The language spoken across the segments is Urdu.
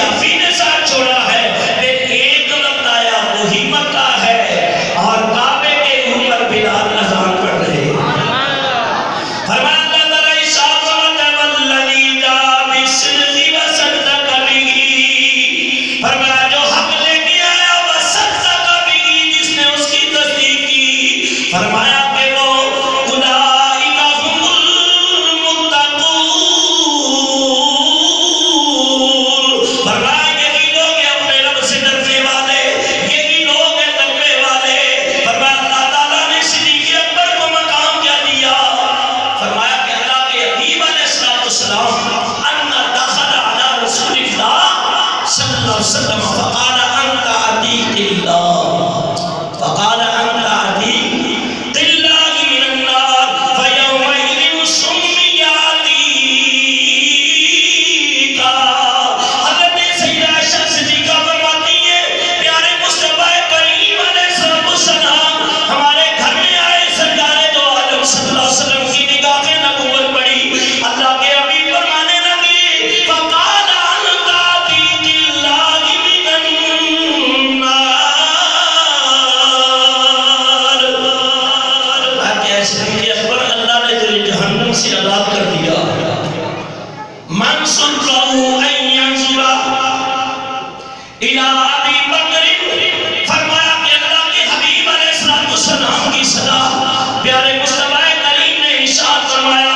صحابی نے ساتھ چھوڑا ہے، پھر ایک وقت آیا وہی مکہ ہے اور کعبے کے اوپر بلال اذان پڑھ رہے ہیں۔ فرمایا اللہ تعالیٰ ارشاد فرماتا ہے والذی جاء بالصدق وصدق بہ، فرمایا جو حق لے کے آیا وصدق بہ، جس نے اس کی تصدیق کی، فرمایا کہ وہ اولئک هم المتقون، فرمایا یہی لوگ ہیں اپنے رب سے ڈرنے والے، یہی لوگ ہیں تقوی والے۔ فرمایا اللہ تعالیٰ نے صدیق اکبر کو مقام کیا دیا، فرمایا کہ اللہ کے حبیب علیہ السلام ان دخل علی رسول اللہ صلی اللہ علیہ وسلم فقال انت عتیق اللہ، فقال انت عتیق اللہ من النار فیومئذ سمی عتیقا۔ حضرت سیدہ عائشہ صدیقہ فرماتی ہے پیارے مصطفیٰ کریم علیہ السلام ہمارے گھر میں آئے، سرکار دو عالم صلی اللہ علیہ وسلم کی نگاہ نبوت پڑی، اللہ کے حبیب فرمانے لگے فقال انت عتیق اللہ من النار، کہ صدیق اکبر اللہ نے تجھے جہنم سے آزاد کر دیا۔ من سرہ ان ینظر الی ابی بکر، فرمایا کہ اللہ کے حبیب علیہ السلام کی صدا پیارے مصطفیٰ کریم نے ارشاد فرمایا،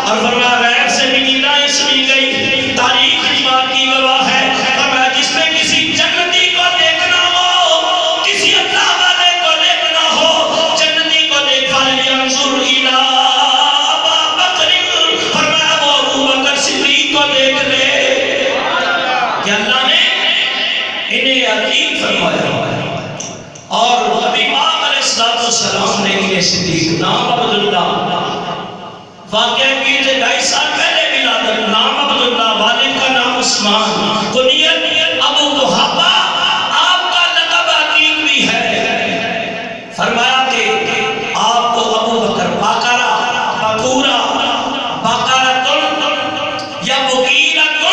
اور فرمایا غیب سے بھی نیدائیں سنی گئی، تاریخ اس بات کی گواہ ہے، فرمایا جس میں کسی جنتی کو دیکھنا ہو، کسی اللہ والے کو دیکھنا ہو، جنتی کو دیکھ فَلْيَنظُرْ إِلَىٰ أَبَا بَكْرٍ، فرمایا وہ ابو بکر صدیق کو دیکھ لے کہ اللہ نے انہیں عتیق فرمایا، اور نبی پاک علیہ السلام نے انہیں صدیق نام عبداللہ، واقعہ کی تھے 2.5 سال پہلے ولادت، نام عبداللہ، والد کا نام عثمان، کنیت ابو قحافہ، آپ کا لقب عتیق بھی ہے۔ فرمایا کہ آپ کو ابو بکر باقرہ، بکورہ، باقرۃ یا بکیرۃ،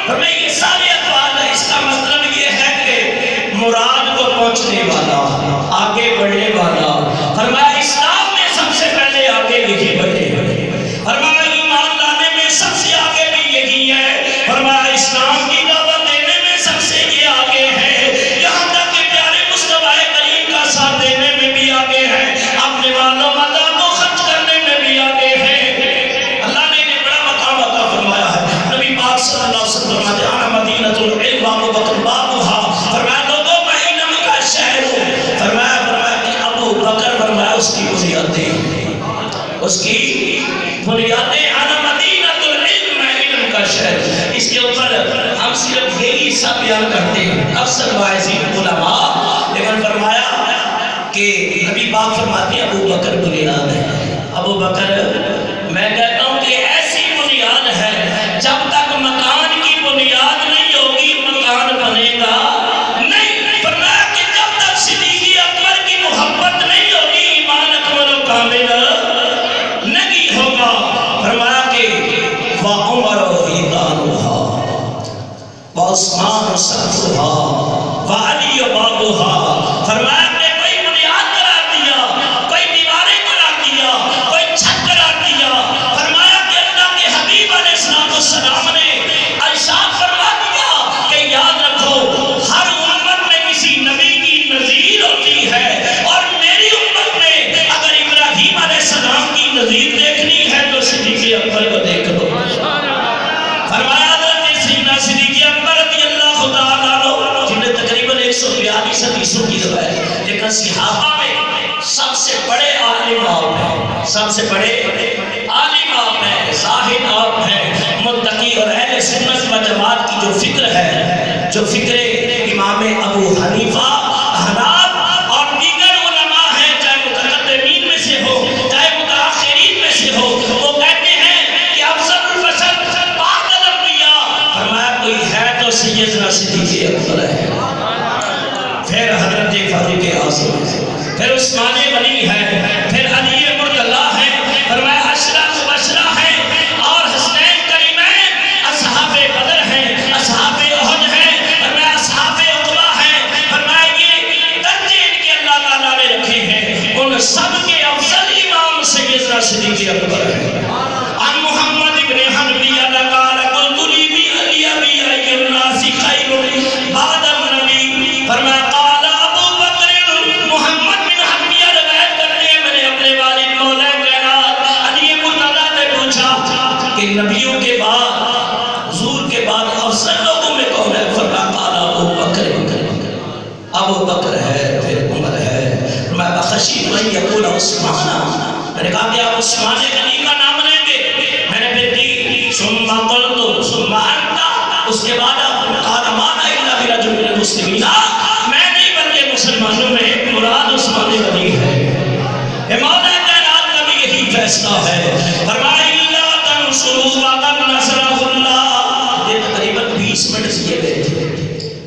فرمایا یہ سارے الفاظ ہیں، اس کا مطلب یہ ہے کہ مراد کو پہنچنے والا، آگے بڑھنے والا۔ فرمایا اسلام میں سب سے پہلے آگے یہی بڑھے، فرمایا ایمان لانے میں سب سے آگے بھی یہی ہے، فرمایا اسلام کی دعوت دینے میں سب سے یہ آگے ہے، یہاں تک کہ پیارے مصطفیٰ کریم کا ساتھ دینے میں بھی آگے ہے، اپنے والوں مدہ کو خرچ کرنے میں بھی آگے ہے۔ اللہ نے انہیں بڑا مقام عطا فرمایا ہے۔ نبی پاک صلی اللہ علیہ وسلم فرماتے ہیں انا مدینۃ العلم ابو بکر بابها، فرمایا لوگوں میں علم کا شہر ہوں، فرمایا کہ ابو بکر فرمایا اس کی بنیادیں، اس کی بنیادیں، انا مدینۃ العلم، علم کا شہر۔ اس کے اوپر ہم صرف یہی حصہ بیان کرتے ہیں، افسر واعظین علماء، لیکن فرمایا کہ نبی پاک فرماتے ہیں ابو بکر بنیاد ہے۔ ابو بکر میں کہتا ہوں کہ ایسی بنیاد ہے جب تک مکان کی بنیاد نہیں ہوگی مکان بنے گا نہیں، فرمایا کہ جب تک صدیق اکبر کی محبت نہیں ہوگی ایمان اکمل و کامل نہیں ہوگا۔ فرمایا کہ وَعُمَرُ حِيطَانُهَا وَعُثْمَانُ سَقْفُهَا وَعَلِيُّ بَابُهَا، فرمایا کہ کوئی بنیاد قرار دیا، کوئی دیواریں قرار دیا، کوئی چھت قرار دیا، فرمایا کہ اللہ کے حبیب علیہ السلام نے ارشاد فرما دیا کہ یاد رکھو ہر امت میں کسی نبی کی نظیر ہوتی ہے، اور میری امت میں اگر ابراہیم علیہ السلام کی نظیر دیکھنی ہے تو صدیق اکبر کو دیکھ لو۔ فرمایا حضرت سیدنا صدیق اکبر رضی اللہ تعالیٰ عنہ، جنہیں تقریباً 142 حدیثوں کی روایت، لیکن صحابہ میں سب سے بڑے عالم آپ ہیں، سب سے بڑے عالم آپ ہیں، زاہد آپ ہیں، متقی، اور اہل سنت و جماعت کی جو فکر ہے، جو فکر امام ابو حنیفہ، احناف اور دیگر علماء ہیں، چاہے متقدمین میں سے ہو چاہے متاخرین میں سے ہو، وہ کہتے ہیں کہ افضل البشر بعد الانبیاء، فرمایا کوئی ہے تو سیدنا صدیق اکبر ہے، پھر حضرت فاروق اعظم ہے، پھر عثمان غنی ہے، پھر علی مرتضیٰ ہے، فرمایا عشرہ مبشرہ ہے، اور حسنین کریمین اصحاب بدر ہیں، اصحاب احد ہیں، ابو بکر ہے، پھر عمر ہے۔ میں بخشی من یقول عثمان، میں نے کہا کہ آپ عثمان غنی کا نام لیں گے؟ میں نے پھر دی ثم قلت ثم انت، اس کے بعد قال ما الا برجل من المسلمین، میں نہیں بلکہ مسلمانوں میں ایک مراد عثمان غنی ہے۔ مولا کائنات کا بھی یہی فیصلہ ہے۔ فرمایا الا تنصروا فقد نصرہ اللہ۔ یہ تقریباً 20 منٹ دیے گئے تھے،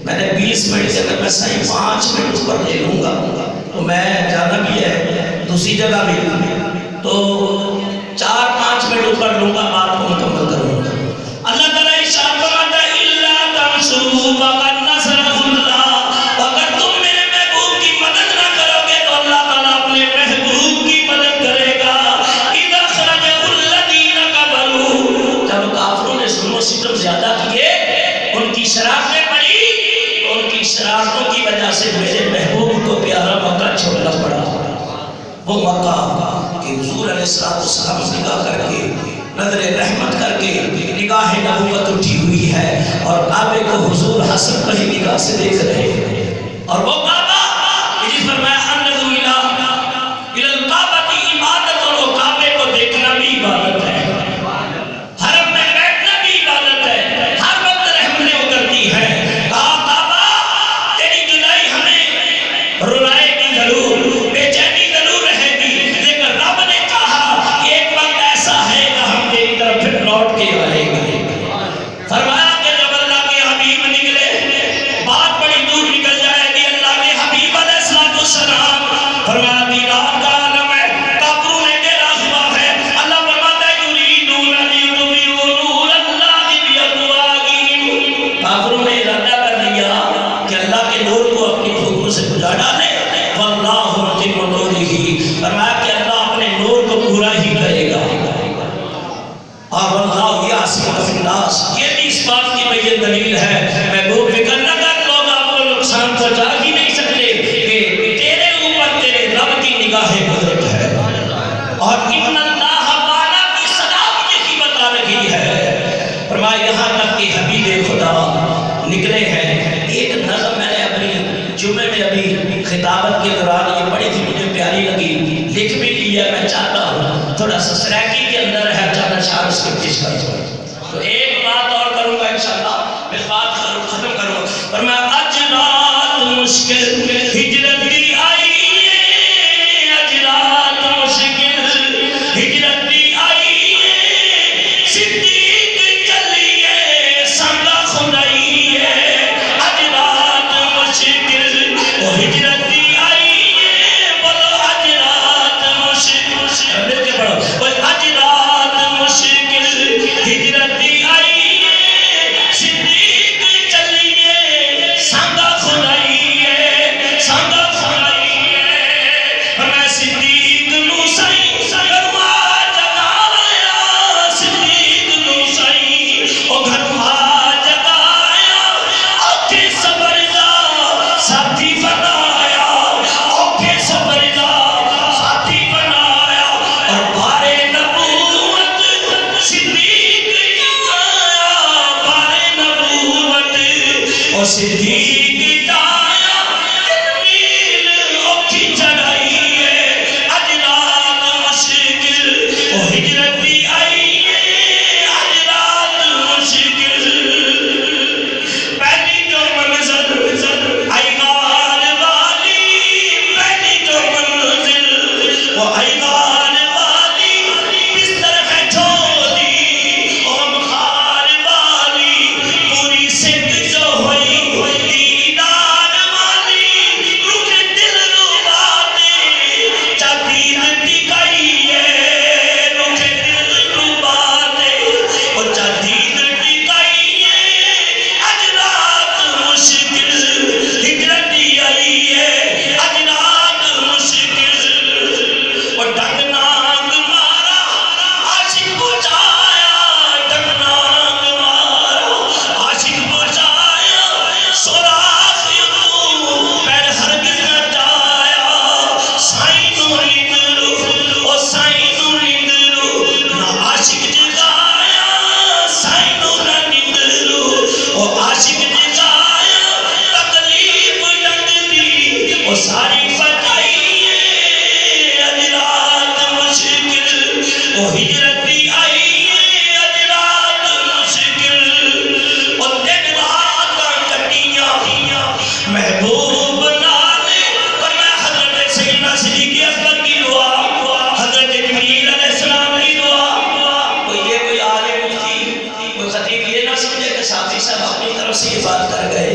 میں نے 20 منٹ سے اگر میں صحیح 5 منٹ اوپر لے لوں گا تو میں جانا بھی ہے دوسری جگہ بھی، تو 4-5 منٹ اوپر لوں گا، بات کو مکمل کروں گا۔ اللہ تعالیٰ ارشاد فرماتا ہے الا تنصروا فقد نصرہ اللہ، اگر تم میرے محبوب کی مدد نہ کرو گے تو اللہ تعالیٰ اپنے محبوب کی مدد کرے گا۔ اذا اخرجہ الذین کفروا، جب کافروں نے ظلم و ستم زیادہ کیے، ان کی شرارتیں پڑی، ان کی شرارتوں کی وجہ سے میرے محبوب کو پیارا مکہ چھوڑنا پڑا۔ وہ مکہ کہ حضور علیہ السلام نگاہ کر کے، نظر رحمت کر کے، نگاہ نبوت اٹھی ہوئی ہے اور کعبے کو حضور حسن پہی نگاہ سے دیکھ رہے ہیں۔ اور وہ کعبہ جس پر میں انظر الی الکعبۃ عبادت، اور وہ کعبے کو دیکھنا بھی عبادت ہے، حرم میں بیٹھنا بھی عبادت ہے، ہر وقت رحمتیں اترتی ہیں۔ کہا کعبہ تیری جدائی ہمیں رلائے گی ضرور، بے چینی ضرور رہے گی، لیکن رب نے کہا کہ ایک وقت ایسا ہے کہ ہم تیری طرف پھر لوٹ کے آئیں گے۔ فرمایا کہ جب اللہ کے حبیب نکلے بات بڑی دور نکل جائے گی۔ اللہ کے حبیب علیہ السلام فرمایا دیدار کا عالم ہے، کافروں نے گھیرا ہوا ہے۔ اللہ فرماتا ہے یریدون لیطفئوا نور اللہ بافواہہم، کافروں نے ارادہ کر لیا کہ اللہ کے نور کو اپنی پھوکوں سے بجھا ڈالے۔ واللہ متم نورہ، فرمایا کہ اللہ اپنے نور کو پورا ہی کرے گا۔ اور واللہ یعصمک من الناس، یہ بھی اس بات کی بڑی دلیل ہے۔ محبوب فکر نہ کر، لوگ آپ کو نقصان پہنچا ہی نہیں سکتے کہ تیرے اوپر تیرے رب کی نگاہ قدرت ہے۔ اور ان اللہ والا کی صدا بھی یہی بتا رہی ہے۔ فرمایا یہاں تک کہ حبیب خدا نکلے ہیں۔ ایک نظم میں نے اپنی جمعے میں ابھی خطابت کے دوران یہ بڑی تھی، مجھے پیاری لگی، لکھ بھی لیا، میں چاہتا ہوں تھوڑا سا سریکی کے اندر ہے، چاہتا شعر اس کے پیش کر دوں۔ تو ایک بات اور کروں گا انشاءاللہ، پھر بات ختم کروں۔ پر میں اجرات مشکل ہجرت دی آئی ہے، اجرات مشکل ہجرت دی آئی ہے، صدیق چلیے سنگا خدائی ہے، اجرات مشکل وہ ہجرت دی آئی ہے، بولو اجرات مشکل، مل کے پڑھو، وہ اجرات مشکل ہجرت دی آئی ہے، صدیق چلیے سنگا خدائی ہے، سنگا خدائی ہے۔ میں صدیق نو سائیں گھروا جگایا، صدیق نو سائیں او گھروا جگایا، اوکھے صبر دا ساتھی بنایا، اوکھے صبر دا ساتھی بنایا، اور بارے نبوت صدیق جایا، بارے نبوت اور صدیق جایا، تنویل اوکھی چڑھائی ہے، اجرات مشکل وہ ہجرت دی آئی ہے، اجرات مشکل۔ پہلی جو منزل آئی غار والی، پہلی جو منزل وہ آئی غار والی، بستر ہے چھوڑی اور بخار والی، پوری سندھ جو ہوئی کبھی یہ نہ سمجھے کہ ساتھی صاحب اپنی طرف سے یہ بات کر گئے.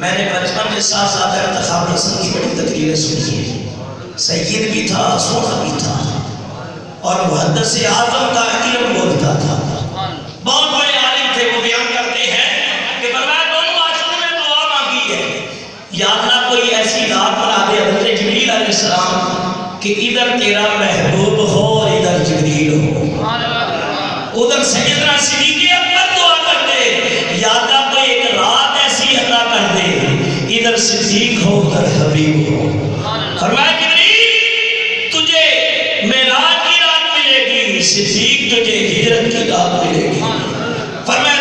میں نے بچپن میں صاحبزادہ ارتخاب حسن کی بڑی تقریریں سنی ہے. سید بھی تھا، سونا بھی تھا، اور محدث اعظم کا علم بولتا تھا. بہت بڑے عالم تھے. وہ بیان کرتے ہیں کہ فرمایا دونوں عاشقوں نے دعا مانگی ہے، یا اللہ کوئی ایسی رات بنا دے حضرت جبریل علیہ السلام کہ ادھر تیرا محبوب ہو اور ادھر جبریل ہو. ادھر سیدنا صدیق اکبر دعا کرتے، یا اللہ کوئی ایک رات ایسی عطا کر دے ادھر صدیق ہو ادھر حبیب ہو. فرمایا جبریل تجھے معراج کی رات ملے گی، صدیق تجھے ہجرت کی رات ملے گی. فرمایا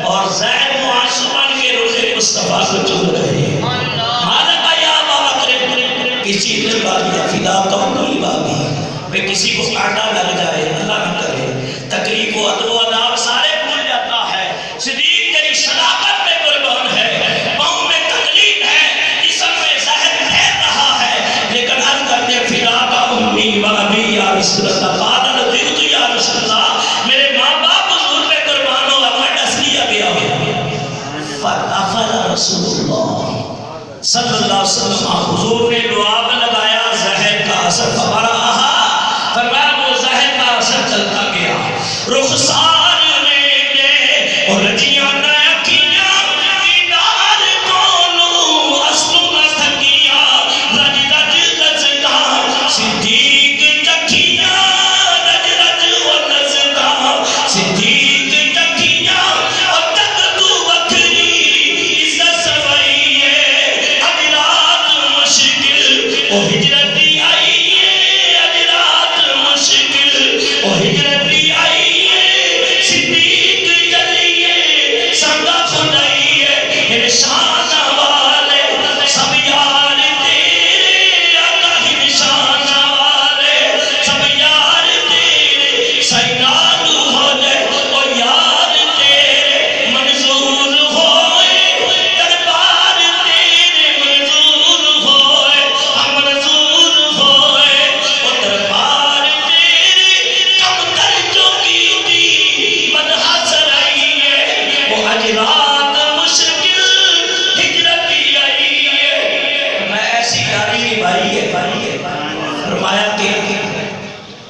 اور زید معاشران کے رخ مصطفیٰ کو چل رہے ہیں. مالکہ یا بابا کسی دل باغی فدا قومی باغی میں کسی کو کانٹا لگ جائے اللہ نہ کرے، تکلیف و ادب و عذاب سارے بھول جاتا ہے. صدیق تیری صداقت پہ قربان ہے. پاؤں میں تکلیف ہے، جسم میں زہر پھیل رہا ہے، لیکن عرض کرتے فدا کا امی و ابی یا رسول اللہ قادر دیت یا رسول اللہ میرے ماں باپ فَأَفَلَ رسول اللہ صلی اللہ علیہ وسلم حضور نے دعا میں لگایا زہر کا اثر فبرأہا. فرمایا وہ زہر کا اثر چلتا گیا. رخسار میں دے اور رجیاں نہ اکھیاں دیدار کولو اصلو نہ تھکیاں رج رج لزداں صدیق چکھیاں رج رج و لزداں صدیق ہجرتی آئی ہے اجرات مشکل، او ہجرتی آئی ہے صدیق چلیے سنگا خدائی ہے نشان والے سب یار تیرے آقا ہی نشان والے سب یار تیرے سیداد ہو جائے او یار تیرے منظور ہوئے دربار تیرے منظور ہوئے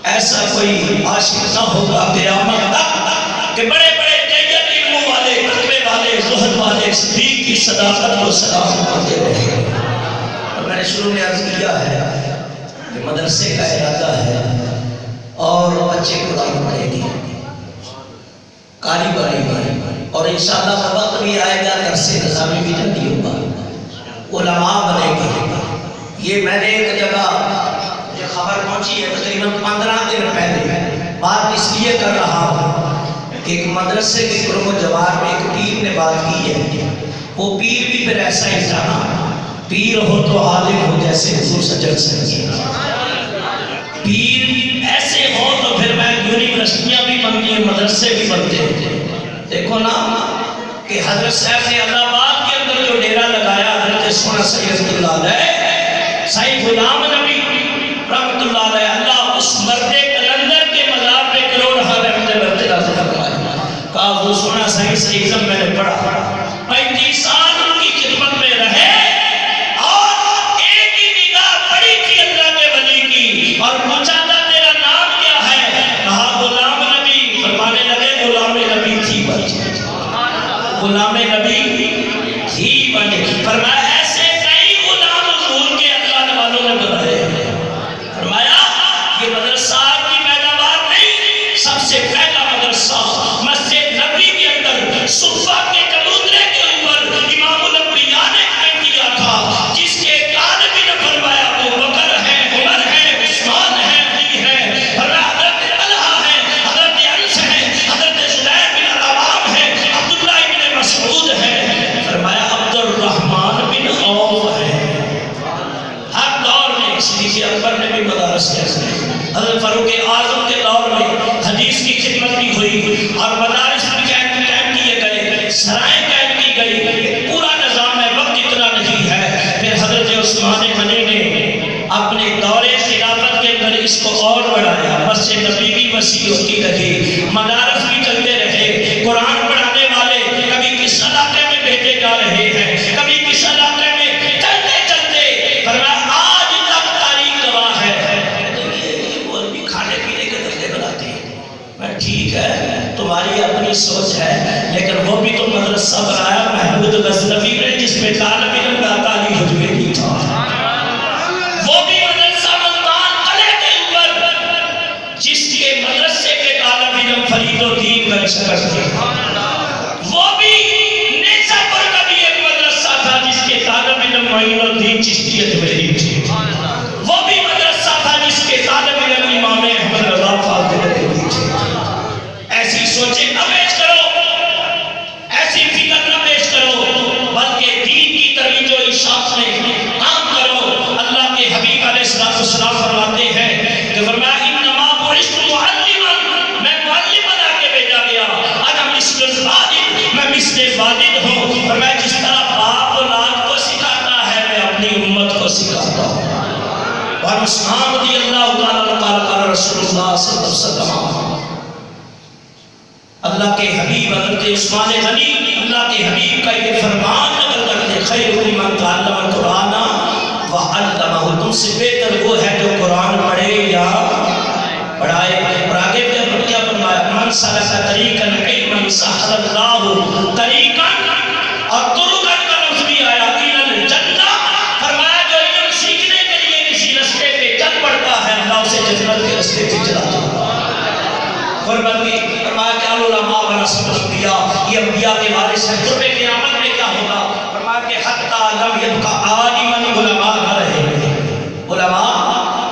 ایسا کوئی عاشق نہ ہوگا قیامت تک کہ بڑے بڑے جیت علم والے تقوی والے زہد والے صدیق کی صداقت کو سلام کرتے رہے. اور میں نے شروع میں عرض کیا ہے کہ مدرسے کا ارادہ ہے اور بچے قرآن پڑھیں گے کاری باری اور انشاءاللہ وقت بھی آئے گا درس نظامی بھی جلدی ہوگا، علماء بنے گے. یہ میں نے ایک جگہ خبر پہنچی ہے تقریباً 15 دن پہلے بات اس لیے کر رہا ہوں کہ ایک مدرسے کے قرب و جوار میں ایک پیر نے بات کی ہے. وہ پیر بھی پھر ایسا ہی جانا پیر ہو تو عالم ہو جیسے حضور سجد سے پیر ایسے ہو تو پھر میں یونیورسٹیاں بھی بنتی ہیں مدرسے بھی بنتے ہیں. دیکھو نا کہ حضرت صاحب نے اللہ آباد کے اندر جو ڈیرا لگایا حضرت سونا سید اللہ علیہ سید غلام نبی رحمت اللہ علیہ اللہ اس مرد کلندر کے مزار پہ کروڑ رحمت برتے رازی فرمائے. کہا وہ سونا صحیح صحیح میں نے پڑھا 35 سال ان کی خدمت میں رہے اور ایک ہی نگاہ پڑی تھی اللہ کے ولی کی اور پوچھا تھا تیرا نام کیا ہے؟ کہا غلام نبی. فرمانے لگے غلام نبی تھی بچے غلام نبی تھی بچے. فرمایا ایسے کئی غلام حضور کے اللہ والوں نے بنائے. فرمایا یہ مدرسہ کی پیداوار نہیں سب ہوئی اور مدارس قائم کیے گئے، سرائیں قائم کی گئی، پورا نظام ہے، وقت اتنا نہیں ہے۔ پھر حضرت عثمان غنی نے اپنے دور خلافت کے اندر اس کو اور بڑھایا، مسجد نبی بھی وسیع ہوتی رہی، مدارس بھی چلتے رہے، قرآن پڑھانے والے کبھی کس علاقے میں بھیجے جا رہے ہیں، کبھی کس علاقے میں، چلتے چلتے فرمایا آج تک تاریخ گواہ ہے۔ یہ مولوی کھانے پینے کے دھندے بناتے ہیں، میں ٹھیک ہے تمہاری اپنی سوچ ہے، لیکن وہ بھی تو مدرسہ بنایا محمود غزنوی نے جس میں طالب علم داتا علی حجویری تھا، وہ بھی مدرسہ ملتان قلعے کے اوپر جس کے مدرسے کے طالب علم فرید الدین بن شکر تھے، وہ بھی نیزہ پور کا بھی ایک مدرسہ تھا جس کے طالب علم معین الدین چشتی اجمیری تھے، وہ بھی مدرسہ تھا جس کے طالب علم امام احمد رضا فاضل تھے۔ ایسی سوچیں نہ پیش کرو، ایسی فکر نہ پیش کرو، بلکہ دین کی ترویج و اشاعت میں کام کرو۔ اللہ کے حبیب علیہ السلام فرماتے ہیں کہ فرمایا انما بعثت معلما، میں معلم بنا کے بھیجا گیا، انا مثل الوالد، میں مثل والد ہوں، فرمایا جس طرح باپ اولاد کو سکھاتا ہے میں اپنی امت کو سکھاتا ہوں۔ اور عثمان رضی اللہ تعالیٰ قال رسول اللہ صلی اللہ علیہ وسلم، اللہ کے حبیب حضرت عثمان غنی اللہ کے حبیب کا یہ فرمان نقل کرتے، خیرکم من تعلم القرآن وعلمہ، تم سے بہتر وہ ہے جو قرآن پڑھے یا پڑھائے۔ اور آگے کیا فرمایا، من سلک طریقا علما سہل اللہ طریقا، اور طرقا کا لفظ بھی آیا الی الجنہ، فرمایا جو علم سیکھنے کے لیے کسی رستے پہ چل پڑتا ہے اللہ اسے جنت کے رستے پہ چلاتا ہے۔ قربت کی فرمایا کہ علماء ورثۃ الانبیاء، یہ انبیاء کے وارث ہیں، قرب قیامت میں کیا ہوگا؟ فرمایا کہ حتی لم یبقى عالما، علماء نہ رہے، علماء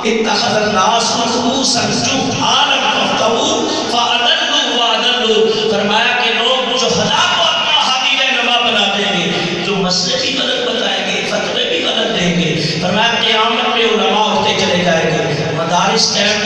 اتخذ الناس رؤوسا جہالا فافتروا فاضلوا واضلوا، فرمایا کہ لوگ جہلا کو اپنا ہادی رہنما بنا دیں گے، جو مسئلے بھی غلط بتائیں گے، فتوے بھی غلط دیں گے، فرمایا قیامت میں علماء ہوتے چلے جائیں گے، مدارس قائم